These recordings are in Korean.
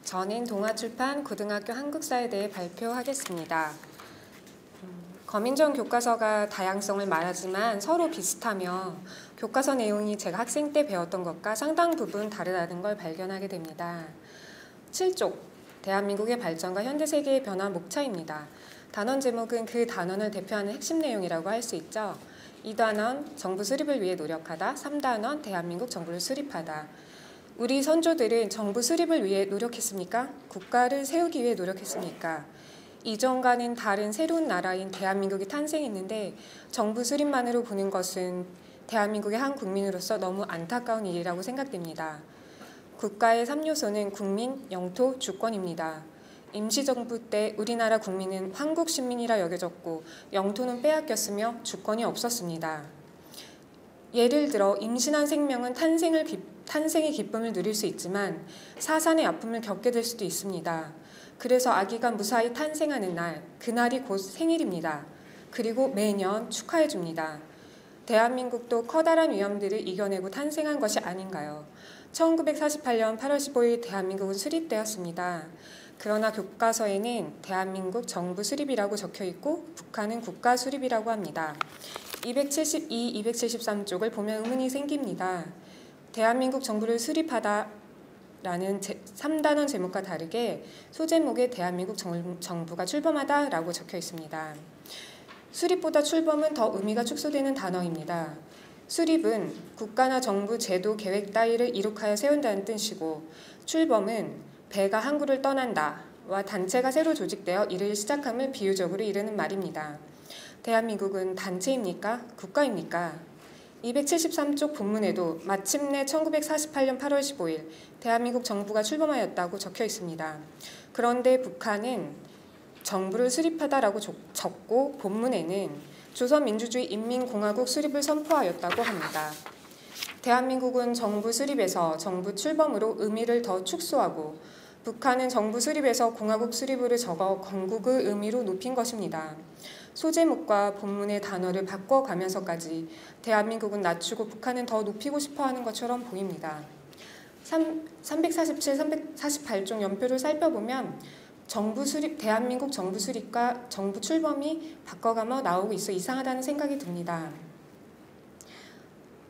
저는 동아출판 고등학교 한국사에 대해 발표하겠습니다. 거민정 교과서가 다양성을 말하지만 서로 비슷하며 교과서 내용이 제가 학생 때 배웠던 것과 상당 부분 다르다는 걸 발견하게 됩니다. 7쪽, 대한민국의 발전과 현대세계의 변화 목차입니다. 단원 제목은 그 단원을 대표하는 핵심 내용이라고 할 수 있죠. 2단원, 정부 수립을 위해 노력하다. 3단원, 대한민국 정부를 수립하다. 우리 선조들은 정부 수립을 위해 노력했습니까? 국가를 세우기 위해 노력했습니까? 이전과는 다른 새로운 나라인 대한민국이 탄생했는데 정부 수립만으로 보는 것은 대한민국의 한 국민으로서 너무 안타까운 일이라고 생각됩니다. 국가의 3요소는 국민, 영토, 주권입니다. 임시정부 때 우리나라 국민은 황국 시민이라 여겨졌고 영토는 빼앗겼으며 주권이 없었습니다. 예를 들어 임신한 생명은 탄생의 기쁨을 누릴 수 있지만 사산의 아픔을 겪게 될 수도 있습니다. 그래서 아기가 무사히 탄생하는 날, 그날이 곧 생일입니다. 그리고 매년 축하해 줍니다. 대한민국도 커다란 위험들을 이겨내고 탄생한 것이 아닌가요? 1948년 8월 15일 대한민국은 수립되었습니다. 그러나 교과서에는 대한민국 정부 수립이라고 적혀 있고 북한은 국가 수립이라고 합니다. 272, 273쪽을 보면 의문이 생깁니다. 대한민국 정부를 수립하다 라는 3단원 제목과 다르게 소제목에 대한민국 정부가 출범하다 라고 적혀 있습니다. 수립보다 출범은 더 의미가 축소되는 단어입니다. 수립은 국가나 정부, 제도, 계획 따위를 이룩하여 세운다는 뜻이고 출범은 배가 항구를 떠난다와 단체가 새로 조직되어 일을 시작함을 비유적으로 이르는 말입니다. 대한민국은 단체입니까? 국가입니까? 273쪽 본문에도 마침내 1948년 8월 15일 대한민국 정부가 출범하였다고 적혀 있습니다. 그런데 북한은 정부를 수립하다라고 적고 본문에는 조선민주주의 인민공화국 수립을 선포하였다고 합니다. 대한민국은 정부 수립에서 정부 출범으로 의미를 더 축소하고 북한은 정부 수립에서 공화국 수립으로 적어 건국의 의미로 높인 것입니다. 소제목과 본문의 단어를 바꿔가면서까지 대한민국은 낮추고 북한은 더 높이고 싶어하는 것처럼 보입니다. 347, 348종 연표를 살펴보면 대한민국 정부 수립과 정부 출범이 바꿔가며 나오고 있어 이상하다는 생각이 듭니다.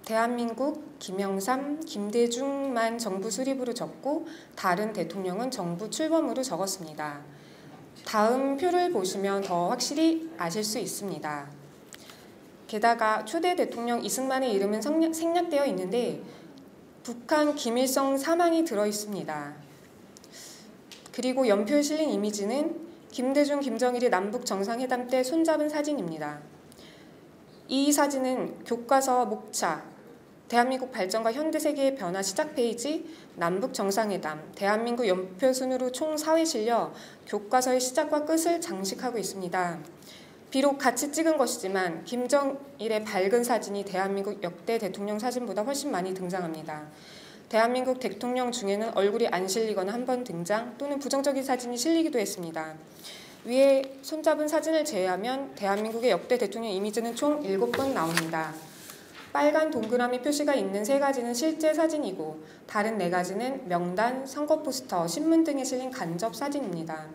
대한민국, 김영삼, 김대중만 정부 수립으로 적고 다른 대통령은 정부 출범으로 적었습니다. 다음 표를 보시면 더 확실히 아실 수 있습니다. 게다가 초대 대통령 이승만의 이름은 생략되어 있는데 북한 김일성 사망이 들어있습니다. 그리고 연표에 실린 이미지는 김대중, 김정일이 남북 정상회담 때 손잡은 사진입니다. 이 사진은 교과서 목차, 대한민국 발전과 현대세계의 변화 시작 페이지, 남북 정상회담, 대한민국 연표 순으로 총 4회 실려 교과서의 시작과 끝을 장식하고 있습니다. 비록 같이 찍은 것이지만 김정일의 밝은 사진이 대한민국 역대 대통령 사진보다 훨씬 많이 등장합니다. 대한민국 대통령 중에는 얼굴이 안 실리거나 한 번 등장 또는 부정적인 사진이 실리기도 했습니다. 위에 손잡은 사진을 제외하면 대한민국의 역대 대통령 이미지는 총 7번 나옵니다. 빨간 동그라미 표시가 있는 3가지는 실제 사진이고 다른 4가지는 명단, 선거 포스터, 신문 등에 실린 간접 사진입니다.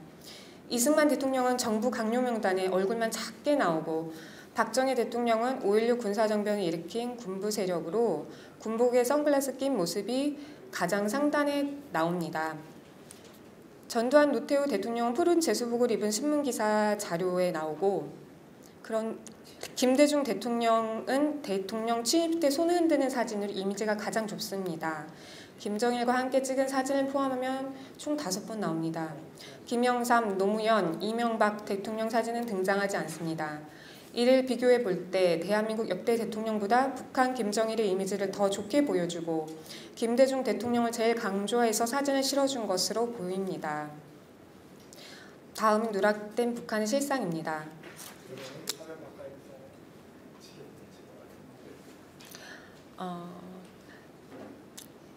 이승만 대통령은 정부 강요 명단에 얼굴만 작게 나오고 박정희 대통령은 5.16 군사정변을 일으킨 군부 세력으로 군복에 선글라스 낀 모습이 가장 상단에 나옵니다. 전두환 노태우 대통령은 푸른 제수복을 입은 신문기사 자료에 나오고 김대중 대통령은 대통령 취임 때 손을 흔드는 사진으로 이미지가 가장 좁습니다. 김정일과 함께 찍은 사진을 포함하면 총 5번 나옵니다. 김영삼, 노무현, 이명박 대통령 사진은 등장하지 않습니다. 이를 비교해 볼 때 대한민국 역대 대통령보다 북한 김정일의 이미지를 더 좋게 보여주고 김대중 대통령을 제일 강조해서 사진을 실어준 것으로 보입니다. 다음은 누락된 북한의 실상입니다.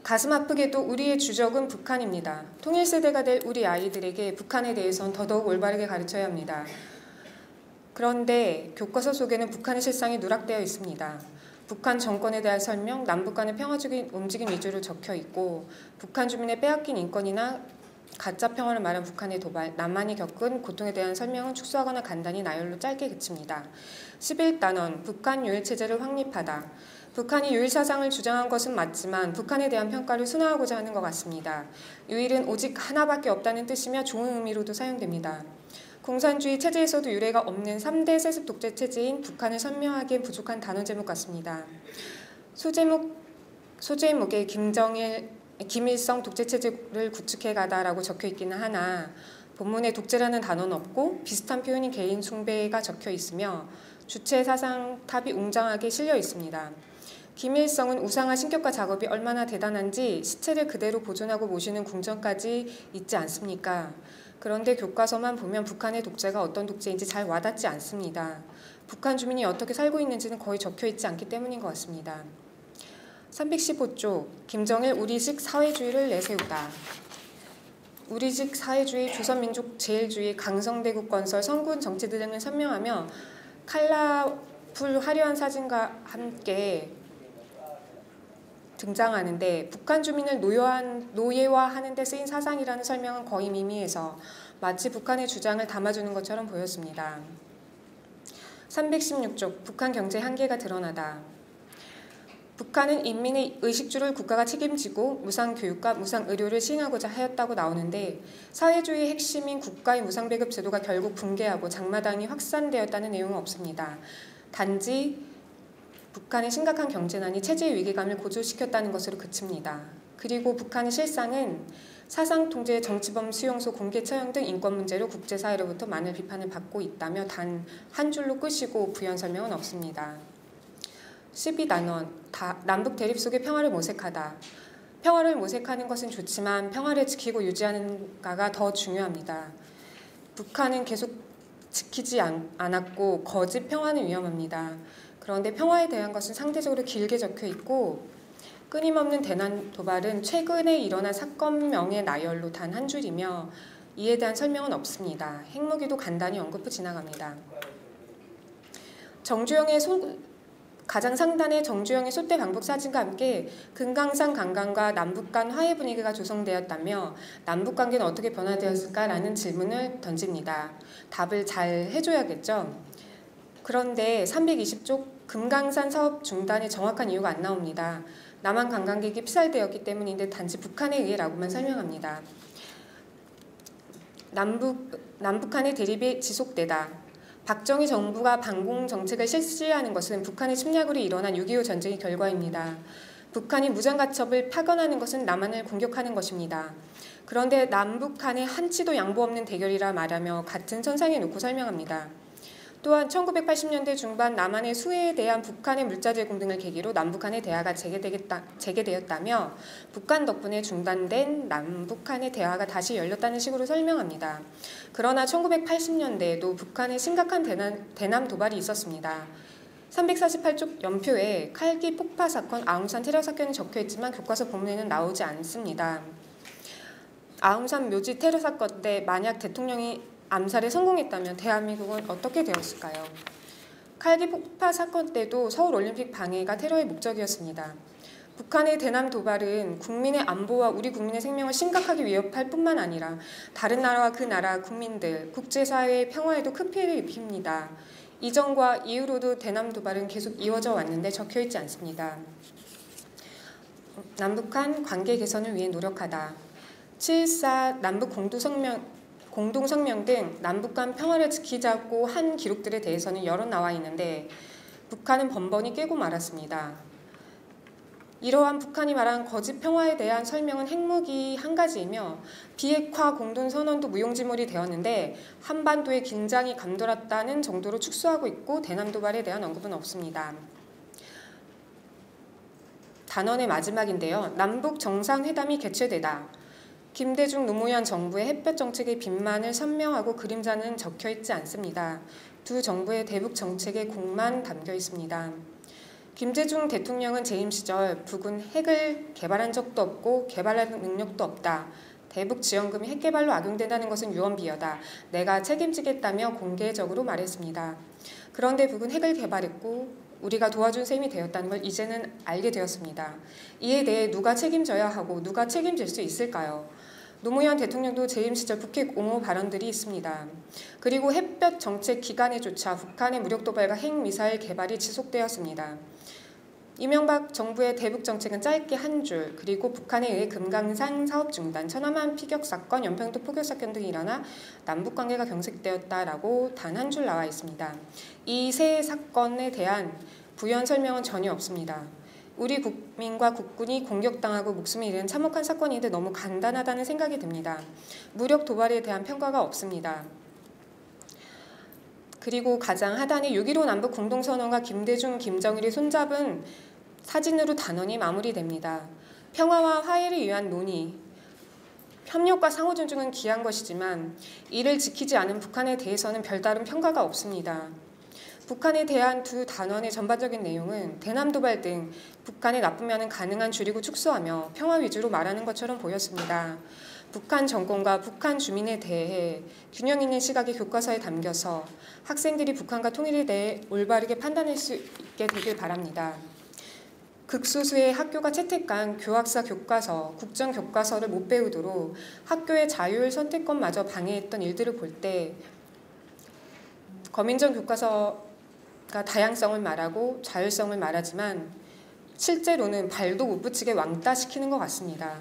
가슴 아프게도 우리의 주적은 북한입니다. 통일세대가 될 우리 아이들에게 북한에 대해선 더더욱 올바르게 가르쳐야 합니다. 그런데 교과서 속에는 북한의 실상이 누락되어 있습니다. 북한 정권에 대한 설명, 남북 간의 평화적인 움직임 위주로 적혀 있고 북한 주민의 빼앗긴 인권이나 가짜 평화를 말한 북한의 도발, 남한이 겪은 고통에 대한 설명은 축소하거나 간단히 나열로 짧게 그칩니다. 11단원, 북한 유일 체제를 확립하다. 북한이 유일 사상을 주장한 것은 맞지만 북한에 대한 평가를 순화하고자 하는 것 같습니다. 유일은 오직 하나밖에 없다는 뜻이며 좋은 의미로도 사용됩니다. 공산주의 체제에서도 유례가 없는 3대 세습 독재 체제인 북한을 설명하기엔 부족한 단어 제목 같습니다. 소제목에 김일성 독재체제를 구축해가다라고 적혀있기는 하나 본문에 독재라는 단어는 없고 비슷한 표현인 개인 숭배가 적혀 있으며 주체 사상 탑이 웅장하게 실려 있습니다. 김일성은 우상화 신격화 작업이 얼마나 대단한지 시체를 그대로 보존하고 모시는 궁전까지 있지 않습니까? 그런데 교과서만 보면 북한의 독재가 어떤 독재인지 잘 와닿지 않습니다. 북한 주민이 어떻게 살고 있는지는 거의 적혀 있지 않기 때문인 것 같습니다. 315조 김정일 우리식 사회주의를 내세우다. 우리식 사회주의, 조선민족 제일주의, 강성대국 건설, 성군 정치 등을 설명하며 컬러풀 화려한 사진과 함께 등장하는데 북한 주민을 노예화하는 데 쓰인 사상이라는 설명은 거의 미미해서 마치 북한의 주장을 담아주는 것처럼 보였습니다. 316조 북한 경제 한계가 드러나다. 북한은 인민의 의식주를 국가가 책임지고 무상교육과 무상의료를 시행하고자 하였다고 나오는데 사회주의의 핵심인 국가의 무상배급 제도가 결국 붕괴하고 장마당이 확산되었다는 내용은 없습니다. 단지 북한의 심각한 경제난이 체제의 위기감을 고조시켰다는 것으로 그칩니다. 그리고 북한의 실상은 사상통제, 정치범 수용소, 공개 처형 등 인권 문제로 국제사회로부터 많은 비판을 받고 있다며 단 한 줄로 끄시고 부연 설명은 없습니다. 12단원, 남북 대립 속의 평화를 모색하다. 평화를 모색하는 것은 좋지만 평화를 지키고 유지하는가가 더 중요합니다. 북한은 계속 지키지 않았고 거짓 평화는 위험합니다. 그런데 평화에 대한 것은 상대적으로 길게 적혀 있고 끊임없는 대남 도발은 최근에 일어난 사건명의 나열로 단 한 줄이며 이에 대한 설명은 없습니다. 핵무기도 간단히 언급 후 지나갑니다. 가장 상단의 정주영의 소대 방북 사진과 함께 금강산 관광과 남북 간 화해 분위기가 조성되었다며 남북 관계는 어떻게 변화되었을까라는 질문을 던집니다. 답을 잘 해줘야겠죠. 그런데 320쪽 금강산 사업 중단의 정확한 이유가 안 나옵니다. 남한 관광객이 피살되었기 때문인데 단지 북한에 의해라고만 설명합니다. 남북한의 대립이 지속되다. 박정희 정부가 반공 정책을 실시하는 것은 북한의 침략으로 일어난 6.25 전쟁의 결과입니다. 북한이 무장가첩을 파견하는 것은 남한을 공격하는 것입니다. 그런데 남북한의 한치도 양보 없는 대결이라 말하며 같은 선상에 놓고 설명합니다. 또한 1980년대 중반 남한의 수해에 대한 북한의 물자 제공 등을 계기로 남북한의 대화가 재개되었다며 북한 덕분에 중단된 남북한의 대화가 다시 열렸다는 식으로 설명합니다. 그러나 1980년대에도 북한에 심각한 대남 도발이 있었습니다. 348쪽 연표에 칼기 폭파 사건, 아웅산 테러 사건이 적혀있지만 교과서 본문에는 나오지 않습니다. 아웅산 묘지 테러 사건 때 만약 대통령이 암살에 성공했다면 대한민국은 어떻게 되었을까요? 칼기 폭파 사건 때도 서울올림픽 방해가 테러의 목적이었습니다. 북한의 대남 도발은 국민의 안보와 우리 국민의 생명을 심각하게 위협할 뿐만 아니라 다른 나라와 그 나라 국민들, 국제사회의 평화에도 큰 피해를 입힙니다. 이전과 이후로도 대남 도발은 계속 이어져 왔는데 적혀있지 않습니다. 남북한 관계 개선을 위해 노력하다. 7.14 남북 공동성명 등 남북 간 평화를 지키자고 한 기록들에 대해서는 여러 나와 있는데 북한은 번번이 깨고 말았습니다. 이러한 북한이 말한 거짓 평화에 대한 설명은 핵무기 한 가지이며 비핵화 공동선언도 무용지물이 되었는데 한반도의 긴장이 감돌았다는 정도로 축소하고 있고 대남 도발에 대한 언급은 없습니다. 단원의 마지막인데요. 남북 정상회담이 개최되다. 김대중 노무현 정부의 햇볕 정책의 빛만을 선명하고 그림자는 적혀있지 않습니다. 두 정부의 대북 정책의 공만 담겨 있습니다. 김대중 대통령은 재임 시절 북은 핵을 개발한 적도 없고 개발할 능력도 없다. 대북 지원금이 핵 개발로 악용된다는 것은 유언비어다. 내가 책임지겠다며 공개적으로 말했습니다. 그런데 북은 핵을 개발했고 우리가 도와준 셈이 되었다는 걸 이제는 알게 되었습니다. 이에 대해 누가 책임져야 하고 누가 책임질 수 있을까요? 노무현 대통령도 재임 시절 북핵 옹호 발언들이 있습니다. 그리고 햇볕 정책 기간에조차 북한의 무력 도발과 핵미사일 개발이 지속되었습니다. 이명박 정부의 대북 정책은 짧게 한 줄, 그리고 북한에 의해 금강산 사업 중단, 천안함 피격 사건, 연평도 포격 사건 등이 일어나 남북 관계가 경색되었다라고 단 한 줄 나와 있습니다. 이 세 사건에 대한 부연 설명은 전혀 없습니다. 우리 국민과 국군이 공격당하고 목숨을 잃은 참혹한 사건인데 너무 간단하다는 생각이 듭니다. 무력 도발에 대한 평가가 없습니다. 그리고 가장 하단에 6.15 남북 공동선언과 김대중, 김정일이 손잡은 사진으로 단언이 마무리됩니다. 평화와 화해를 위한 논의, 협력과 상호 존중은 귀한 것이지만 이를 지키지 않은 북한에 대해서는 별다른 평가가 없습니다. 북한에 대한 두 단원의 전반적인 내용은 대남 도발 등 북한의 나쁜 면은 가능한 줄이고 축소하며 평화 위주로 말하는 것처럼 보였습니다. 북한 정권과 북한 주민에 대해 균형 있는 시각이 교과서에 담겨서 학생들이 북한과 통일에 대해 올바르게 판단할 수 있게 되길 바랍니다. 극소수의 학교가 채택한 교학사 교과서, 국정 교과서를 못 배우도록 학교의 자율 선택권마저 방해했던 일들을 볼 때 검인정 교과서가 다양성을 말하고 자율성을 말하지만 실제로는 발도 못 붙이게 왕따시키는 것 같습니다.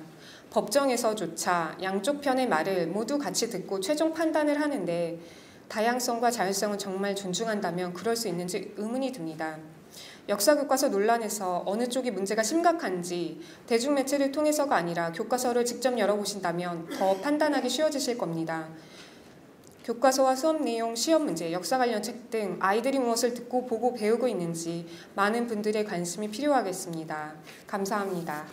법정에서조차 양쪽 편의 말을 모두 같이 듣고 최종 판단을 하는데 다양성과 자율성을 정말 존중한다면 그럴 수 있는지 의문이 듭니다. 역사교과서 논란에서 어느 쪽이 문제가 심각한지 대중매체를 통해서가 아니라 교과서를 직접 열어보신다면 더 판단하기 쉬워지실 겁니다. 교과서와 수업 내용, 시험 문제, 역사 관련 책 등 아이들이 무엇을 듣고 보고 배우고 있는지 많은 분들의 관심이 필요하겠습니다. 감사합니다.